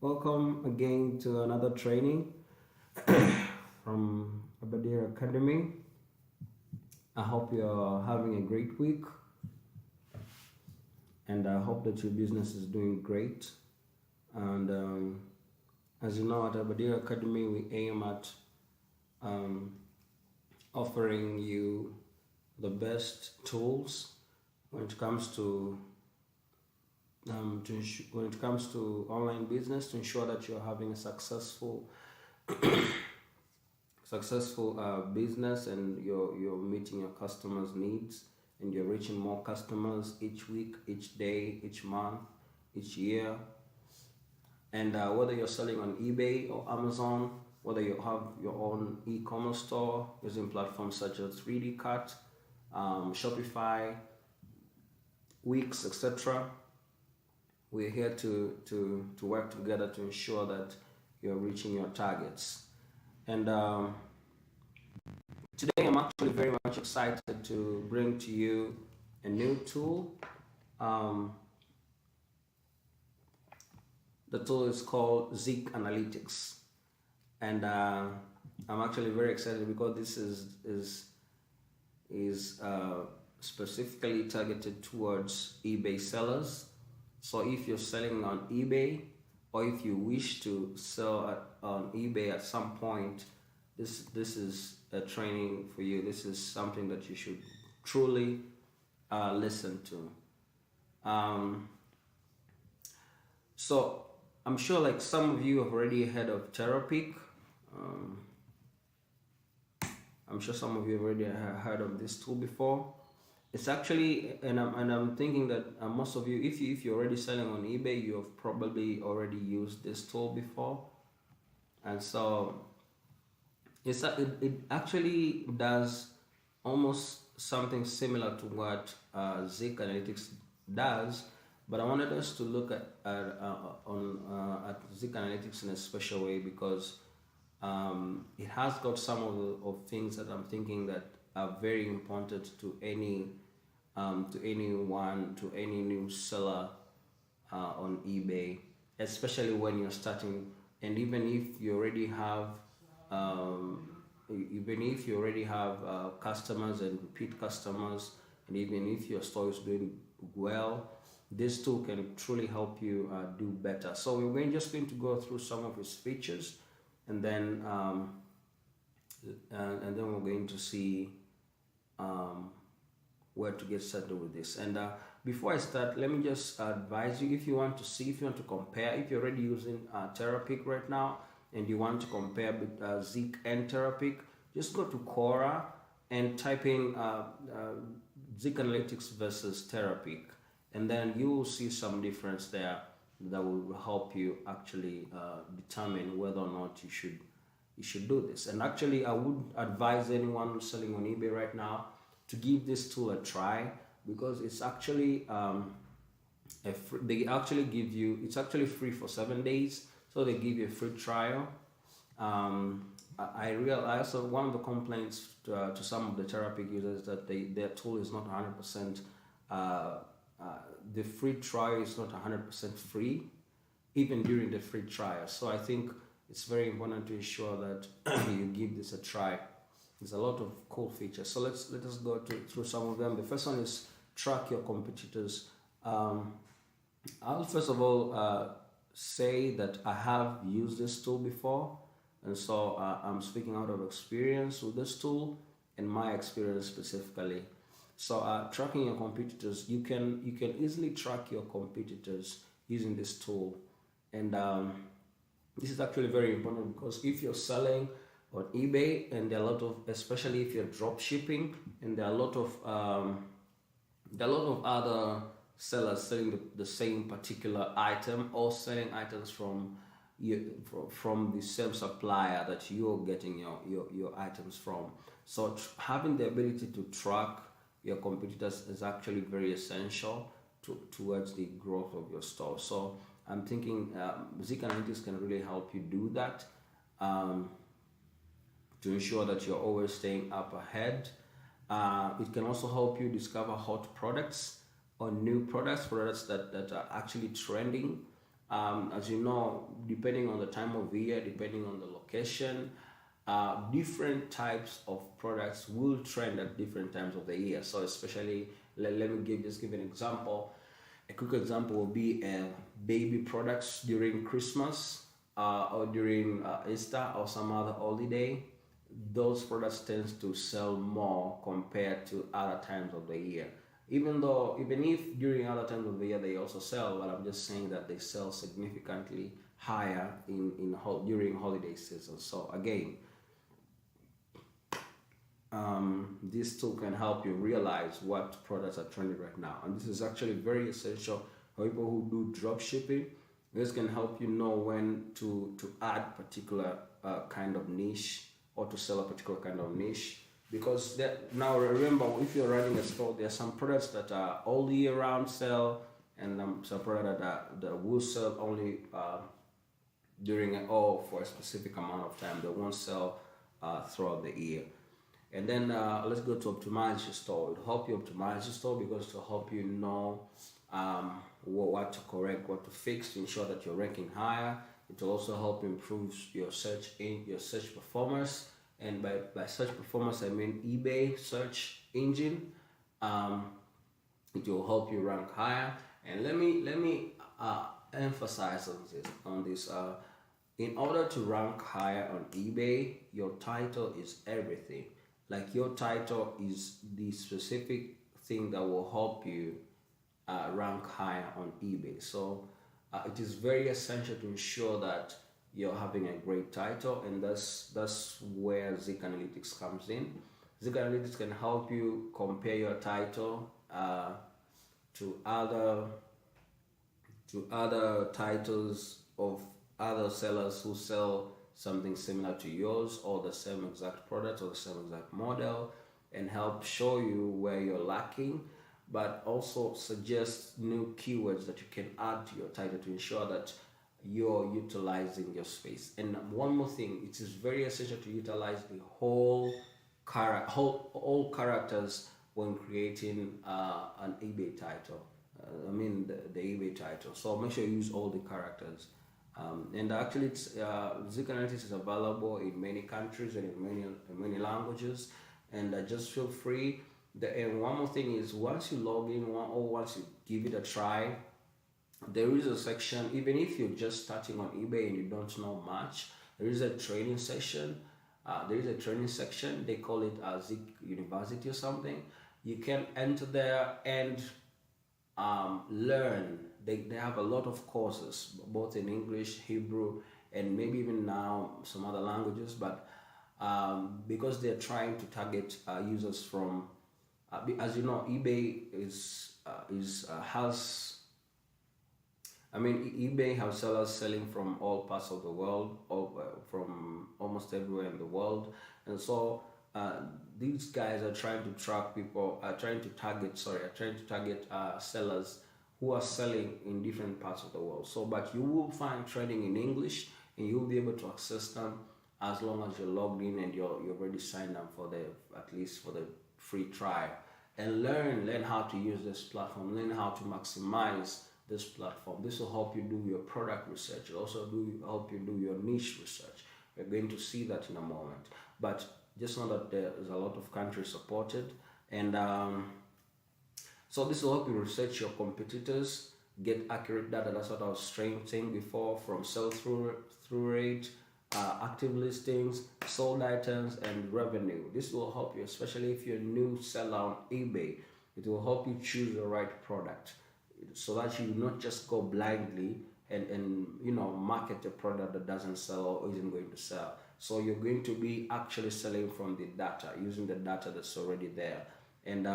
Welcome again to another training from Abadir Academy. I hope you're having a great week and I hope that your business is doing great. And as you know, at Abadir Academy, we aim at offering you the best tools when it comes to when it comes to online business to ensure that you're having a successful business and you're meeting your customers' needs and you're reaching more customers each week, each day, each month, each year. And whether you're selling on eBay or Amazon, whether you have your own e-commerce store using platforms such as 3D Cut, Shopify, Wix, etc., we're here to work together to ensure that you're reaching your targets. And today I'm actually very much excited to bring to you a new tool. The tool is called Zik-analytics. And I'm actually very excited because this is specifically targeted towards eBay sellers. So if you're selling on eBay, or if you wish to sell on eBay at some point, this is a training for you. This is something that you should truly listen to. So I'm sure like some of you have already heard of Terapeak. I'm sure some of you have already heard of this tool before. It's actually, and I'm thinking that most of you, if you're already selling on eBay, you have probably already used this tool before, and so it actually does almost something similar to what Zik-analytics does, but I wanted us to look at Zik-analytics in a special way because it has got some of things that I'm thinking that are very important to any new seller on eBay, especially when you're starting, and even if you already have customers and repeat customers, and even if your store is doing well, this tool can truly help you do better. So we're just going to go through some of its features, and then we're going to see where to get started with this. And before I start, let me just advise you, if you want to compare, if you're already using Terapeak right now and you want to compare Zik and Terapeak, just go to Quora and type in Zik-analytics versus Terapeak, and then you will see some difference there that will help you actually determine whether or not you should do this. And actually, I would advise anyone selling on eBay right now to give this tool a try, because it's actually it's actually free for 7 days, so they give you a free trial. I realized one of the complaints to some of the Terapeak users that their tool is not 100%. The free trial is not 100% free, even during the free trial. So I think it's very important to ensure that you give this a try. There's a lot of cool features. So let us go through some of them. The first one is track your competitors. I'll first of all say that I have used this tool before, and so I'm speaking out of experience with this tool and my experience specifically. So tracking your competitors, you can easily track your competitors using this tool, and this is actually very important because if you're selling on eBay and there are a lot of, especially if you're drop shipping, and there are a lot of other sellers selling the same particular item or selling items from the same supplier that you're getting your items from. So having the ability to track your competitors is actually very essential towards the growth of your store. So I'm thinking Zik-analytics can really help you do that, to ensure that you're always staying up ahead. It can also help you discover hot products or new products that are actually trending As you know, depending on the time of year, depending on the location, different types of products will trend at different times of the year. So especially, let me give an example. A quick example will be baby products during Christmas or during Easter or some other holiday. Those products tend to sell more compared to other times of the year. Even if during other times of the year they also sell, but I'm just saying that they sell significantly higher during holiday season. So again, this tool can help you realize what products are trending right now, and this is actually very essential for people who do drop shipping. This can help you know when to add particular kind of niche or to sell a particular kind of niche, because now remember, if you're running a store, there are some products that are all year round sell, and some products that will sell only for a specific amount of time. They won't sell throughout the year. And then let's go to optimize your store. It'll help you optimize your store because it'll help you know what to correct, what to fix to ensure that you're ranking higher. It will also help improve your search performance. And by search performance, I mean eBay search engine. It will help you rank higher. And let me emphasize on this. In order to rank higher on eBay, your title is everything. Like, your title is the specific thing that will help you rank higher on eBay. So it is very essential to ensure that you're having a great title, and that's where Zik-analytics comes in. Zik-analytics can help you compare your title to other titles of other sellers who sell something similar to yours, or the same exact product or the same exact model, and help show you where you're lacking, but also suggest new keywords that you can add to your title to ensure that you're utilizing your space. And one more thing, it is very essential to utilize the all characters when creating an eBay title. The eBay title. So make sure you use all the characters. And actually, Zik-analytics is available in many countries and in many languages. And just feel free. And one more thing is, once you log in or once you give it a try, there is a section. Even if you're just starting on eBay and you don't know much, there is a training session. There is a training section. They call it Zik University or something. You can enter there and learn. They have a lot of courses, both in English, Hebrew, and maybe even now some other languages. But because they're trying to target users from, as you know, eBay eBay has sellers selling from all parts of the world, from almost everywhere in the world, and so these guys are trying to track people, are trying to target sellers who are selling in different parts of the world. So, but you will find trading in English, and you'll be able to access them as long as you're logged in and you're already signed up at least for the free trial, and learn how to use this platform, learn how to maximize this platform. This will help you do your product research. It'll also help you do your niche research. We're going to see that in a moment. But just know that there's a lot of countries supported, and so this will help you research your competitors, get accurate data. That's what I was saying before, from sell-through rate, active listings, sold items, and revenue. This will help you, especially if you're a new seller on eBay. It will help you choose the right product, so that you will not just go blindly and market a product that doesn't sell or isn't going to sell. So you're going to be actually selling from the data, using the data that's already there. And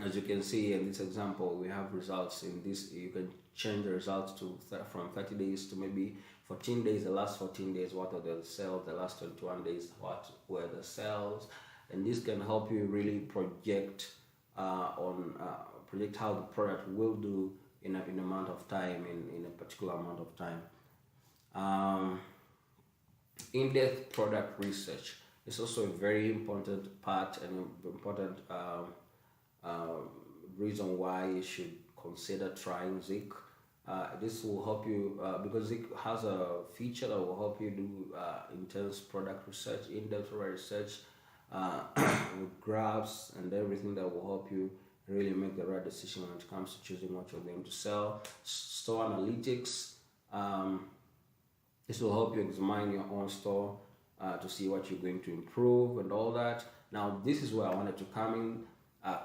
as you can see in this example, we have results in this. You can change the results from 30 days to maybe 14 days. The last 14 days, what are the sales? The last 21 days, what were the sales? And this can help you really project predict how the product will do in an amount of time, in a particular amount of time. In-depth product research is also a very important part and important reason why you should consider trying Zik. This will help you because it has a feature that will help you do intense product research, in-depth research, with graphs and everything that will help you really make the right decision when it comes to choosing what you're going to sell. Store analytics. This will help you examine your own store to see what you're going to improve and all that. Now, this is where I wanted to come in.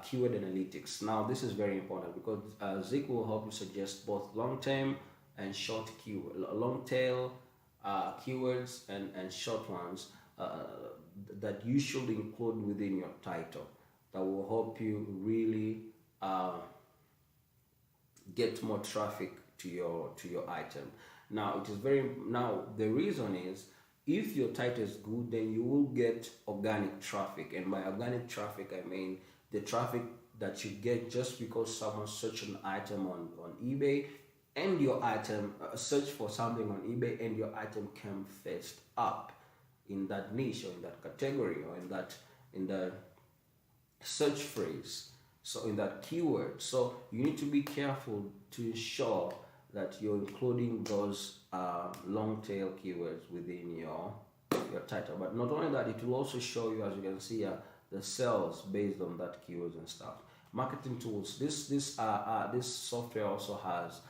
Keyword analytics. Now, this is very important because Zik will help you suggest both long-term and short keyword, long-tail keywords and short ones that you should include within your title. That will help you really get more traffic to your item. Now, the reason is, if your title is good, then you will get organic traffic, and by organic traffic I mean the traffic that you get just because someone searched an item on eBay, and your item search for something on eBay, and your item came first up in that niche or in that category or in the search phrase, so in that keyword. So you need to be careful to ensure that you're including those long tail keywords within your title. But not only that, it will also show you, as you can see here, the sales based on that keywords and stuff. Marketing tools. This software also has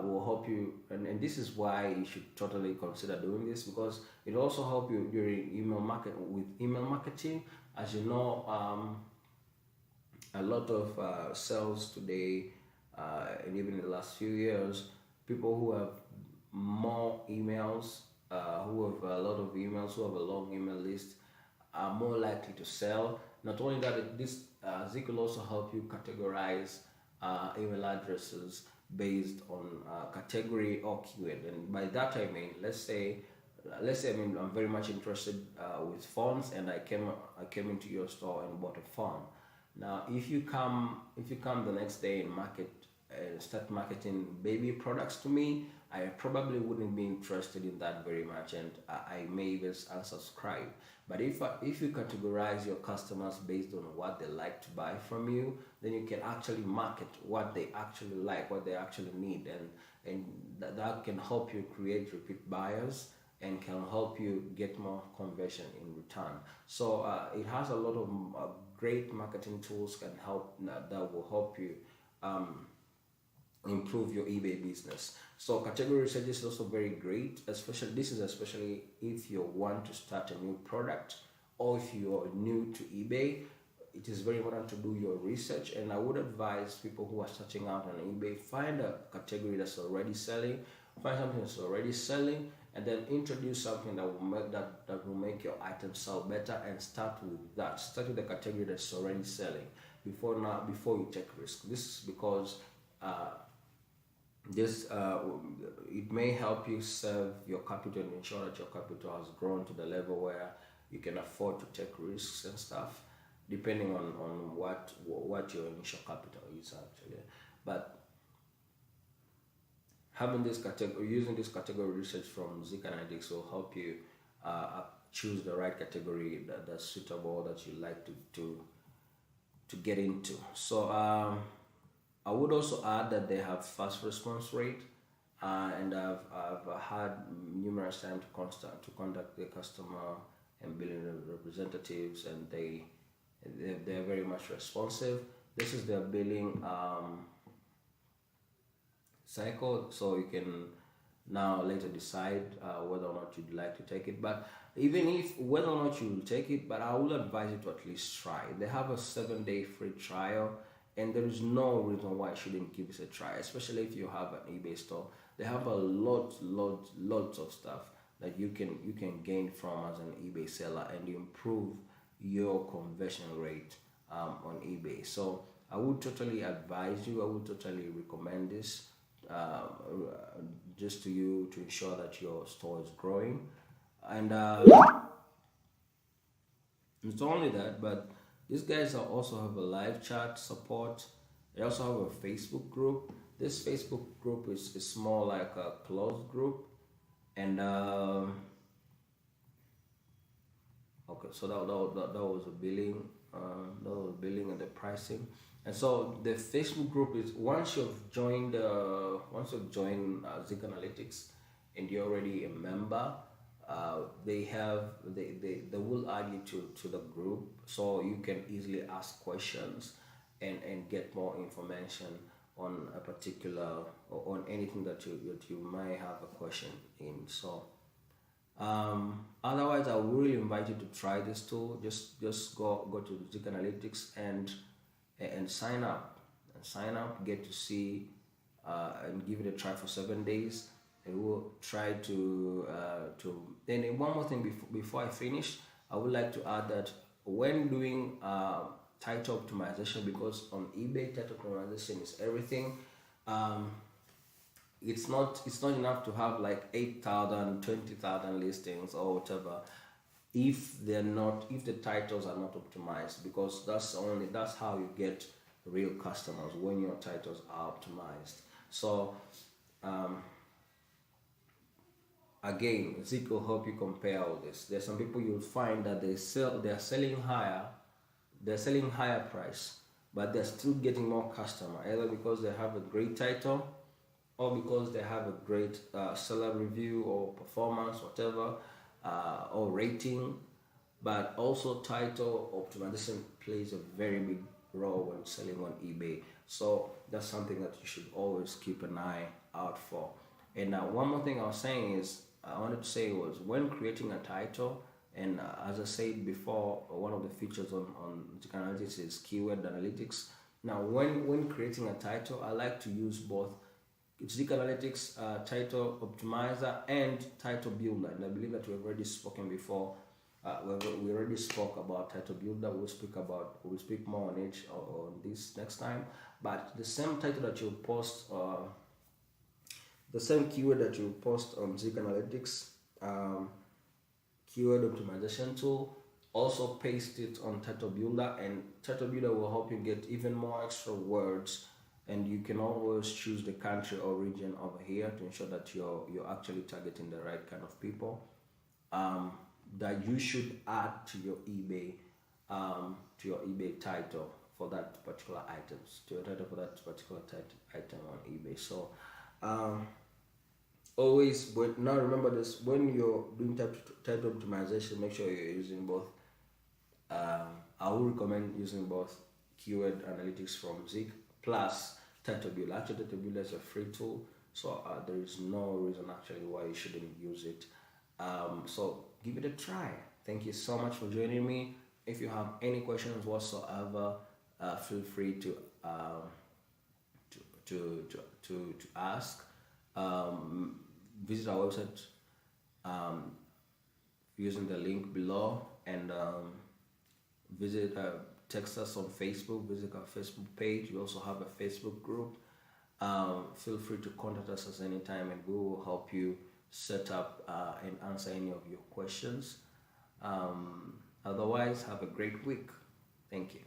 will help you, and this is why you should totally consider doing this, because it also help you during email marketing. As you know, a lot of sales today, and even in the last few years, people who have more emails, who have a lot of emails, who have a long email list, are more likely to sell. Not only that, this Zik will also help you categorize email addresses based on category or keyword. And by that I mean, let's say I'm very much interested with fonts, and I came into your store and bought a font. Now, if you come the next day and start marketing baby products to me, I probably wouldn't be interested in that very much, and I may even unsubscribe. But if you categorize your customers based on what they like to buy from you, then you can actually market what they actually like, what they actually need, and that can help you create repeat buyers and can help you get more conversion in return. So it has a lot of great marketing tools that will help you improve your eBay business. So category research is also very great, especially if you want to start a new product, or if you are new to eBay. It is very important to do your research, and I would advise people who are starting out on eBay, find a category that's already selling, find something that's already selling, and then introduce something that will make your item sell better, and start with that. Start with the category that's already selling before you take risk. This is because it may help you save your capital and ensure that your capital has grown to the level where you can afford to take risks and stuff, depending on what your initial capital is actually. But using this category research from Zik-analytics will help you choose the right category that's suitable, that you like to get into. So I would also add that they have fast response rate, and I've had numerous times to contact the customer and billing representatives, and they're very much responsive. This is their billing cycle, so you can now later decide whether or not you'd like to take it. But whether or not you will take it, but I will advise you to at least try. They have a 7-day free trial, and there is no reason why you shouldn't give it a try, especially if you have an eBay store. They have a lots of stuff that you can gain from as an eBay seller, and you improve your conversion rate on eBay. So I would totally advise you, I would totally recommend this just to you, to ensure that your store is growing. And not only that, but these guys also have a live chat support. They also have a Facebook group. This Facebook group is more like a closed group, and okay, so that was a billing, and the pricing. And so the Facebook group is once you've joined Zik-analytics and you're already a member, they will add you to the group, so you can easily ask questions and get more information on a particular or on anything that you might have a question in. So otherwise, I would really invite you to try this tool. Just go to Zik-analytics and sign up. Get to see and give it a try for 7 days. And we'll try to. Then one more thing before I finish, I would like to add that when doing title optimization, because on eBay title optimization is everything. It's not enough to have like 8,000, 20,000 listings or whatever if the titles are not optimized, because that's how you get real customers, when your titles are optimized. So again, Zik will help you compare all this. There's some people you'll find that they're selling higher price, but they're still getting more customer, either because they have a great title or because they have a great seller review or performance, whatever, or rating. But also title optimization plays a very big role when selling on eBay. So that's something that you should always keep an eye out for. And one more thing I wanted to say was, when creating a title, and as I said before, one of the features on Zik-analytics is keyword analytics. Now, when creating a title, I like to use both Zik-analytics title optimizer and title builder. And I believe that we've already spoken before. We already spoke about title builder. We'll speak more on it on this next time. But the same title that you post, the same keyword that you post on Zik-analytics keyword optimization tool, also paste it on title builder, and title builder will help you get even more extra words. And you can always choose the country or region over here to ensure that you're actually targeting the right kind of people that you should add to your eBay title for that particular items, to your title for that particular item on eBay. So always, but now remember this: when you're doing title optimization, make sure you're using both. I would recommend using both keyword analytics from Zik plus title builder. Actually, title builder is a free tool, so there is no reason actually why you shouldn't use it. So give it a try. Thank you so much for joining me. If you have any questions whatsoever, feel free to ask. Visit our website using the link below, and text us on Facebook. Visit our Facebook page. We also have a Facebook group. Feel free to contact us at any time, and we will help you set up and answer any of your questions. Otherwise, have a great week. Thank you.